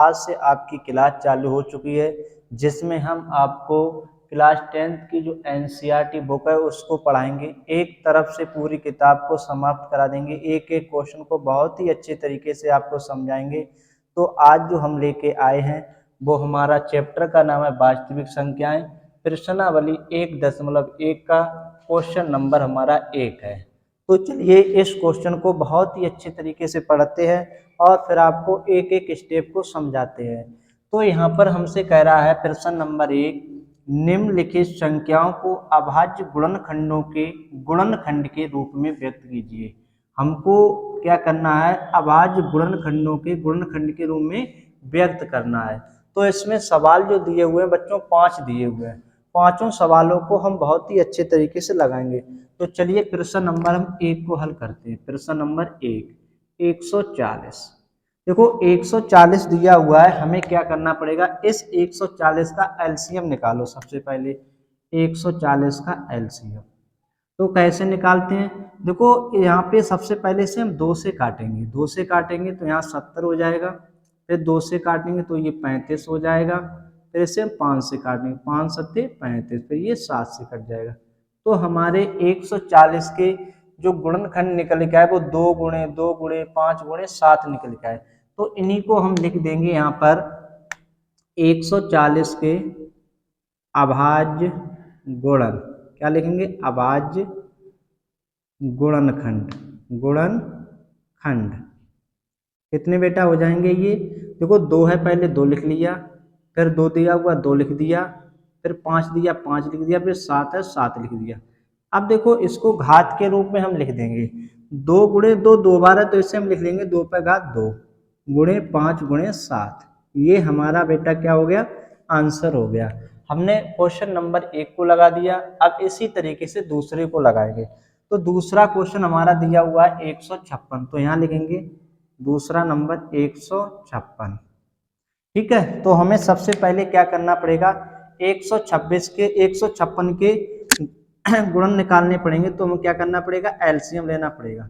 आज से आपकी क्लास चालू हो चुकी है, जिसमें हम आपको क्लास 10th की जो एनसीईआरटी बुक है उसको पढ़ाएंगे। एक तरफ से पूरी किताब को समाप्त करा देंगे, एक एक क्वेश्चन को बहुत ही अच्छे तरीके से आपको समझाएंगे। तो आज जो हम लेके आए हैं वो हमारा चैप्टर का नाम है वास्तविक संख्याएं, प्रश्नावली 1.1 का क्वेश्चन नंबर हमारा 1 है। तो चलिए इस क्वेश्चन को बहुत ही अच्छे तरीके से पढ़ते हैं और फिर आपको एक एक स्टेप को समझाते हैं। तो यहाँ पर हमसे कह रहा है प्रश्न नंबर 1, निम्नलिखित संख्याओं को अभाज्य गुणनखंडों के गुणनखंड के रूप में व्यक्त कीजिए। हमको क्या करना है, अभाज्य गुणनखंडों के गुणनखंड के रूप में व्यक्त करना है। तो इसमें सवाल जो दिए हुए हैं बच्चों 5 दिए हुए हैं, पांचों सवालों को हम बहुत ही अच्छे तरीके से लगाएंगे। तो चलिए प्रश्न नंबर हम 1 को हल करते हैं। प्रश्न नंबर 1, 140। देखो 140 दिया हुआ है, हमें क्या करना पड़ेगा, इस 140 का एलसीएम निकालो। सबसे पहले 140 का एलसीएम तो कैसे निकालते हैं, देखो यहाँ पे सबसे पहले से हम 2 से काटेंगे, 2 से काटेंगे तो यहाँ 70 हो जाएगा, फिर 2 से काटेंगे तो ये 35 हो जाएगा, फिर इसे हम 5 से काटेंगे, 5 सत्ते 35, फिर ये 7 से कट जाएगा। तो हमारे 140 के जो गुणनखंड निकल के आए वो 2 गुणे 2 गुणे 5 गुणे 7 निकल के आए। तो इन्हीं को हम लिख देंगे यहाँ पर 140 के अभाज्य गुणन, क्या लिखेंगे, अभाज्य गुणनखंड, गुणनखंड कितने बेटा हो जाएंगे ये, देखो 2 है, पहले 2 लिख लिया, फिर 2 दिया हुआ 2 लिख दिया, फिर 5 दिया 5 लिख दिया, फिर 7 है 7 लिख दिया। अब देखो इसको घात के रूप में हम लिख देंगे, 2 गुणे 2 2 बार है तो इसे हम लिख लेंगे 2 पे घात 2 गुणे 5 गुणे 7। ये हमारा बेटा क्या हो गया, आंसर हो गया। हमने क्वेश्चन नंबर 1 को लगा दिया। अब इसी तरीके से दूसरे को लगाएंगे। तो दूसरा क्वेश्चन हमारा दिया हुआ है 156, तो यहाँ लिखेंगे दूसरा नंबर 156। ठीक है, तो हमें सबसे पहले क्या करना पड़ेगा, 156 के 156 के गुणन निकालने पड़ेंगे। तो हमें क्या करना पड़ेगा, एलसीएम लेना पड़ेगा।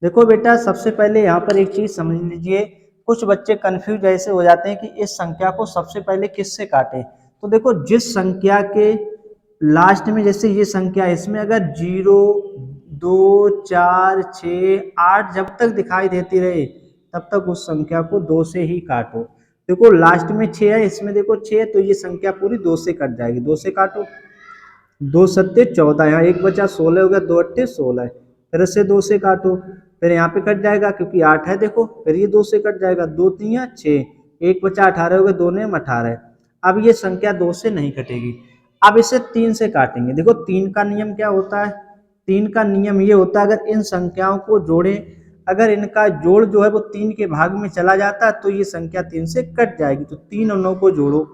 देखो बेटा सबसे पहले यहाँ पर एक चीज समझ लीजिए, कुछ बच्चे कंफ्यूज ऐसे हो जाते हैं कि इस संख्या को सबसे पहले किससे काटें। तो देखो जिस संख्या के लास्ट में, जैसे ये संख्या है, इसमें अगर 0 2 4 6 8 जब तक दिखाई देती रहे तब तक उस संख्या को 2 से ही काटो। देखो लास्ट में 6 है, इसमें देखो 6 है, तो ये संख्या पूरी 2 से कट जाएगी, 2 से काटो। 2 सत्ते 14, यहाँ 1 बचा 16 हो गया, 2 अट्ठे 16 है, फिर से 2 से काटो, फिर यहाँ पे कट जाएगा क्योंकि 8 है, देखो फिर ये 2 से कट जाएगा, 2 3 6, 1 बचा 18 हो गया, 2 ने 18। अब ये संख्या 2 से नहीं कटेगी। अब इसे 3 से काटेंगे। देखो 3 का नियम क्या होता है, 3 का नियम ये होता है अगर इन संख्याओं को जोड़े, अगर इनका जोड़ जो है वो 3 के भाग में चला जाता है तो ये संख्या 3 से कट जाएगी। तो 3 और 9 को जोड़ो,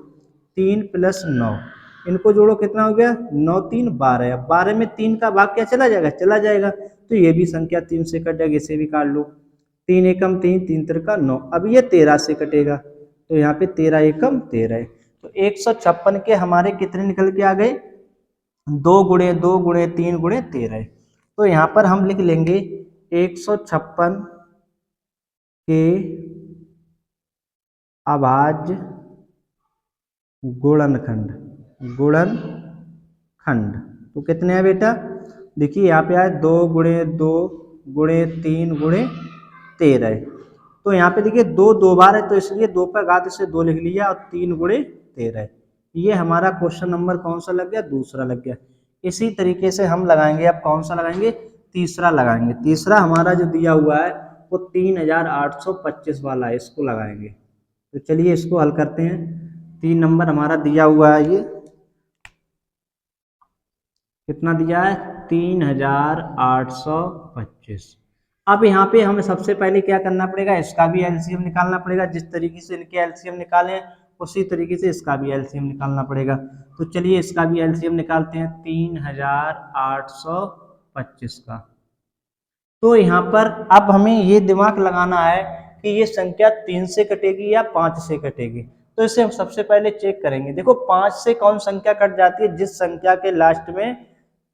3 + 9, इनको जोड़ो कितना हो गया, 9 3 12। अब 12 में 3 का भाग क्या चला जाएगा, चला जाएगा, तो ये भी संख्या 3 से कट जाएगी, इसे भी काट लो। 3 एकम 3, 3 तिरका 9। अब ये 13 से कटेगा, तो यहाँ पे 13 एकम 13 है। तो 156 के हमारे कितने निकल के आ गए, 2 गुणे 2 गुणे 3 गुणे 13। तो यहाँ पर हम लिख लेंगे 156 के अभाज्य गुणनखंड, गुणनखंड तो कितने हैं बेटा, देखिए यहाँ पे आए 2 गुणे 2 गुणे 3 गुणे 13। तो यहाँ पे देखिए 2 2 बार है, तो इसलिए 2 पर घात से 2 लिख लिया, और 3 गुणे 13। ये हमारा क्वेश्चन नंबर कौन सा लग गया, दूसरा लग गया। इसी तरीके से हम लगाएंगे, अब कौन सा लगाएंगे, तीसरा लगाएंगे। तीसरा हमारा जो दिया हुआ है वो 3825 वाला है, इसको लगाएंगे। तो चलिए इसको हल करते हैं। 3 नंबर हमारा दिया हुआ है, ये कितना दिया है, 3825। अब यहाँ पे हमें सबसे पहले क्या करना पड़ेगा, इसका भी एलसीएम निकालना पड़ेगा। जिस तरीके से इनके एलसीएम निकाले उसी तरीके से इसका भी एलसीएम निकालना पड़ेगा। तो चलिए इसका भी एलसीएम निकालते हैं, 3825 का। तो यहाँ पर अब हमें ये दिमाग लगाना है कि ये संख्या 3 से कटेगी या 5 से कटेगी। तो इसे हम सबसे पहले चेक करेंगे। देखो 5 से कौन संख्या कट जाती है, जिस संख्या के लास्ट में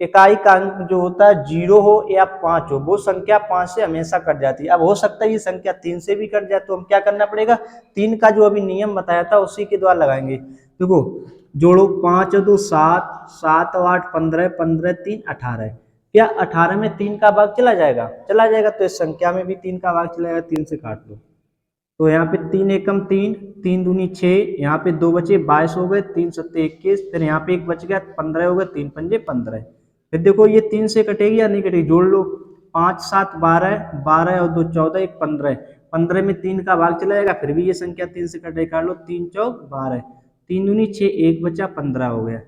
इकाई का अंक जो होता है 0 हो या 5 हो, वो संख्या 5 से हमेशा कट जाती है। अब हो सकता है ये संख्या 3 से भी कट जाए, तो हम क्या करना पड़ेगा, 3 का जो अभी नियम बताया था उसी के द्वारा लगाएंगे। देखो जोड़ो 5 और 2 7, 7 और 8 15, 15 3 18। क्या 18 में 3 का भाग चला जाएगा? चला जाएगा। तो इस संख्या में भी 3 का भाग चला जाएगा, 3 से काट लो। तो यहाँ पे 3 एकम 3, 3 दूनी 6, यहाँ पे 2 बचे 22 हो गए, 3 सत्ते 21, फिर यहाँ पे 1 बच गया 15 हो गए, 3 पंजे 15। फिर देखो ये 3 से कटेगी या नहीं कटेगी, जोड़ लो। 5 7 12, 12 और 2 14, 1 15, 15 में 3 का भाग चला जाएगा, फिर भी ये संख्या 3 से कटेगी। काट लो, 3 चौक 12, 3 दूनी 6, 1 बचा 15 हो गया।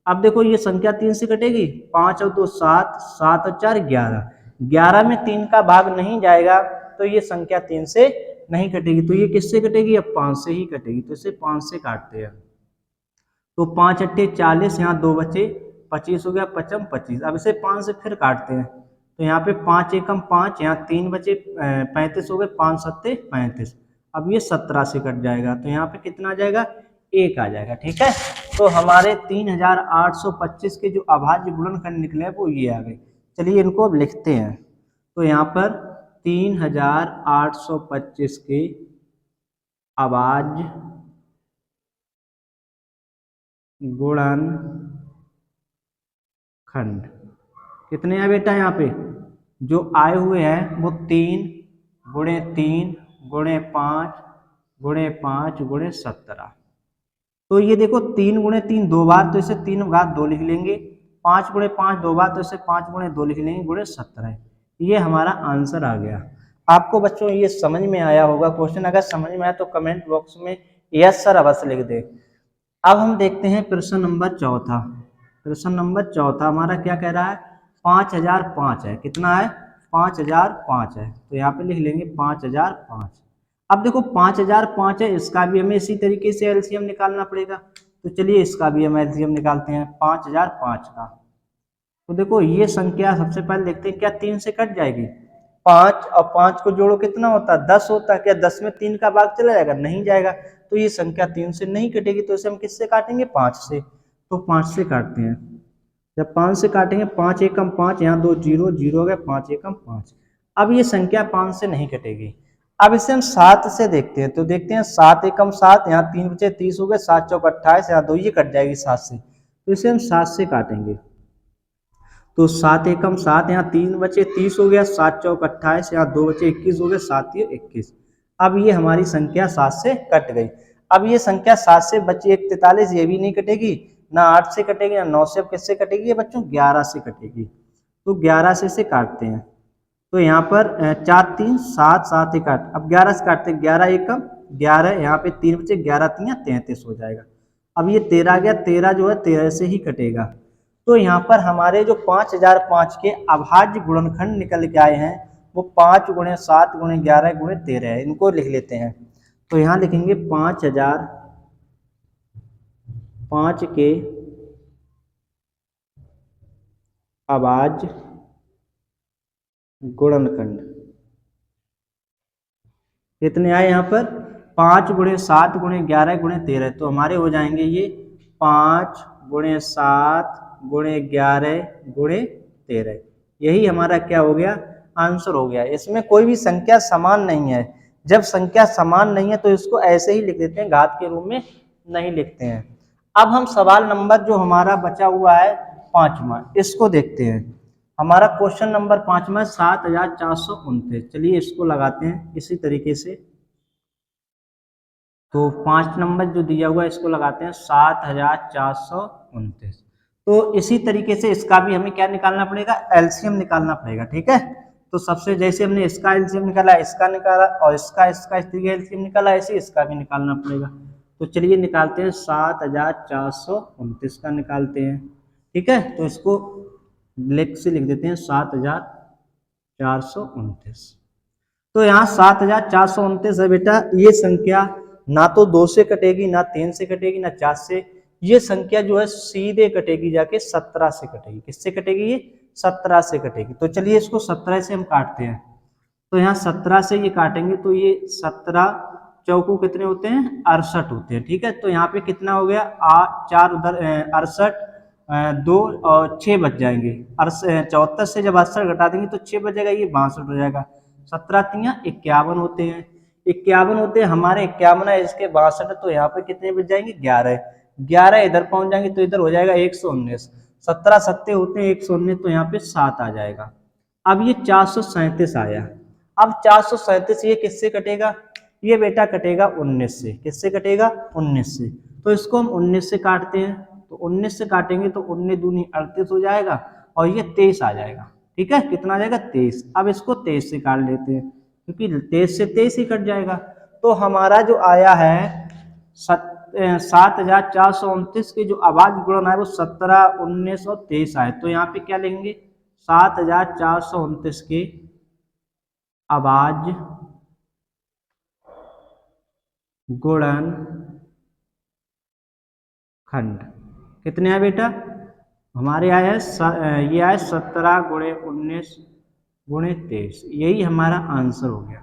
अब देखो ये संख्या 3 से कटेगी, 5 और 2 7, 7 और 4 11, 11 में 3 का भाग नहीं जाएगा, तो ये संख्या 3 से नहीं कटेगी। तो ये किससे कटेगी? अब 5 से ही कटेगी। तो इसे 5 से काटते हैं। तो 5 अट्ठे 40, यहाँ 2 बचे 25 हो गया, 55 25। अब इसे 5 से फिर काटते हैं। तो यहाँ पे 5 एकम 5, यहाँ 3 बचे 35 हो गए, 5 सत्ते 35। अब ये 17 से कट जाएगा, तो यहाँ पे कितना आ जाएगा? 1 आ जाएगा। ठीक है, तो हमारे 3825 के जो अभाज्य गुणनखंड निकले वो ये आ गए। चलिए इनको अब लिखते हैं। तो यहाँ पर 3825 के अभाज्य गुणनखंड कितने हैं बेटा? यहाँ पे जो आए हुए हैं वो 3 गुणे 3 गुणे 5 गुणे 5 गुणे 17। तो ये देखो 3 गुणे 3 दो बार, तो इसे 3 घात 2 लिख लेंगे। 5 गुणे 5 दो बार, तो इसे 5 गुणे 2 लिख लेंगे, गुणे 17। ये हमारा आंसर आ गया। आपको बच्चों ये समझ में आया होगा क्वेश्चन? अगर समझ में आया तो कमेंट बॉक्स में यस सर अवश्य लिख दे। अब हम देखते हैं प्रश्न नंबर चौथा। प्रश्न नंबर चौथा हमारा क्या कह रहा है? 5005 है। कितना है? 5005 है। तो यहाँ पे लिख लेंगे 5005। अब देखो 5005 है, इसका भी हमें इसी तरीके से एलसीएम निकालना पड़ेगा। तो चलिए इसका भी हम एलसीएम निकालते हैं 5005 का। तो देखो ये संख्या सबसे पहले देखते हैं, क्या 3 से कट जाएगी? 5 और 5 को जोड़ो कितना होता है? 10 होता है। क्या 10 में 3 का भाग चला जाएगा? नहीं जाएगा। तो ये संख्या 3 से नहीं कटेगी, तो इसे हम किससे काटेंगे? 5 से। तो 5 से काटते हैं। जब 5 से काटेंगे, 5 एकम 5, यहाँ 2 जीरो जीरो हो गए, 5 एकम 5। अब ये संख्या 5 से नहीं कटेगी। अब इसे हम 7 से देखते हैं। तो देखते हैं 7 एकम 7, यहाँ 3 बचे 30 हो गए, 7 चौक 28, यहाँ 2 ये कट जाएगी 7 से। तो इसे हम 7 से काटेंगे। तो 7 एकम 7, यहाँ 3 बचे 30 हो गया, 7 चौक 28, यहाँ 2 बचे 21 हो गए, 7 ये 21। अब ये हमारी संख्या 7 से कट गई। अब ये संख्या 7 से बची 1 43, ये भी नहीं कटेगी, ना 8 से कटेगी ना 9 से। अब किससे कटेगी ये बच्चों? 11 से कटेगी। तो 11 से इसे काटते हैं। तो यहाँ पर 4 3 7, 7 एक 8। अब 11 से काटते हैं। 11 एकम 11, यहाँ पे 3 बचे, 11 3 33 हो जाएगा। अब ये 13 आ गया, 13 जो है 13 से ही कटेगा। तो यहाँ पर हमारे जो 5005 के अभाज्य गुणनखंड निकल के आए हैं वो 5 गुणे 7 गुणे 11 गुणे 13 है। इनको लिख लेते हैं। तो यहाँ लिखेंगे 5005 के अभाज्य गुणनखंड कितने आए? यहाँ पर 5 गुणे 7 गुणे 11 गुणे 13। तो हमारे हो जाएंगे ये 5 गुणे 7 गुणे 11 गुणे 13। यही हमारा क्या हो गया? आंसर हो गया। इसमें कोई भी संख्या समान नहीं है। जब संख्या समान नहीं है तो इसको ऐसे ही लिख देते हैं, घात के रूप में नहीं लिखते हैं। अब हम सवाल नंबर जो हमारा बचा हुआ है 5वां, इसको देखते हैं। हमारा क्वेश्चन नंबर 5वां 7429। चलिए इसको लगाते हैं इसी तरीके से। तो 5 नंबर जो दिया हुआ है इसको लगाते हैं 7429। तो इसी तरीके से इसका भी हमें क्या निकालना पड़ेगा? एलसीएम निकालना पड़ेगा। ठीक है, तो सबसे जैसे हमने इसका एलसीएम निकाला, इसका निकाला और इसका इस तरीके एलसीएम निकाला, ऐसे इसका भी निकालना पड़ेगा। तो चलिए निकालते हैं 7429 का निकालते हैं। ठीक है, तो इसको ब्लैक से लिख देते हैं 7429। तो यहाँ 7429 है बेटा। ये संख्या ना तो 2 से कटेगी, ना 3 से कटेगी, ना 4 से। ये संख्या जो है सीधे कटेगी जाके 17 से कटेगी। किससे कटेगी? ये 17 से कटेगी। तो चलिए इसको 17 से हम काटते हैं। तो यहाँ 17 से ये काटेंगे तो ये 17 चौको कितने होते हैं? 68 होते हैं। ठीक है, तो यहाँ पे कितना हो गया? 4 उधर 68 दो और 6 बच जाएंगे। 74 से जब 68 घटा देंगे तो 6 बचेगा, ये 62 हो जाएगा। 17 तियां 51 होते हैं, 51 होते हैं हमारे, 51 है इसके 62, तो यहाँ पे कितने बच जाएंगे 11, 11 इधर पहुंच जाएंगे तो इधर हो जाएगा 119, 17 सत्ते होते हैं 119, तो यहाँ पे 7 आ जाएगा। अब ये 437 आया, अब 437 ये किससे कटेगा, ये बेटा कटेगा 19 से, किससे कटेगा 19 से, तो इसको हम 19 से काटते हैं, तो 19 से काटेंगे तो 19 दूनी 38 हो जाएगा और ये 23 आ जाएगा। ठीक है, कितना आ जाएगा 23। अब इसको 23 से काट लेते हैं क्योंकि 23 से 23 ही कट जाएगा। तो हमारा जो आया है 7429 के जो अभाज्य गुणन है वो 17, 19 और 23 आए। तो यहाँ पे क्या लेंगे 7429 के अभाज्य गुणन खंड कितने हैं बेटा, हमारे आए हैं ये आए 17 × 19 × 23, यही हमारा आंसर हो गया।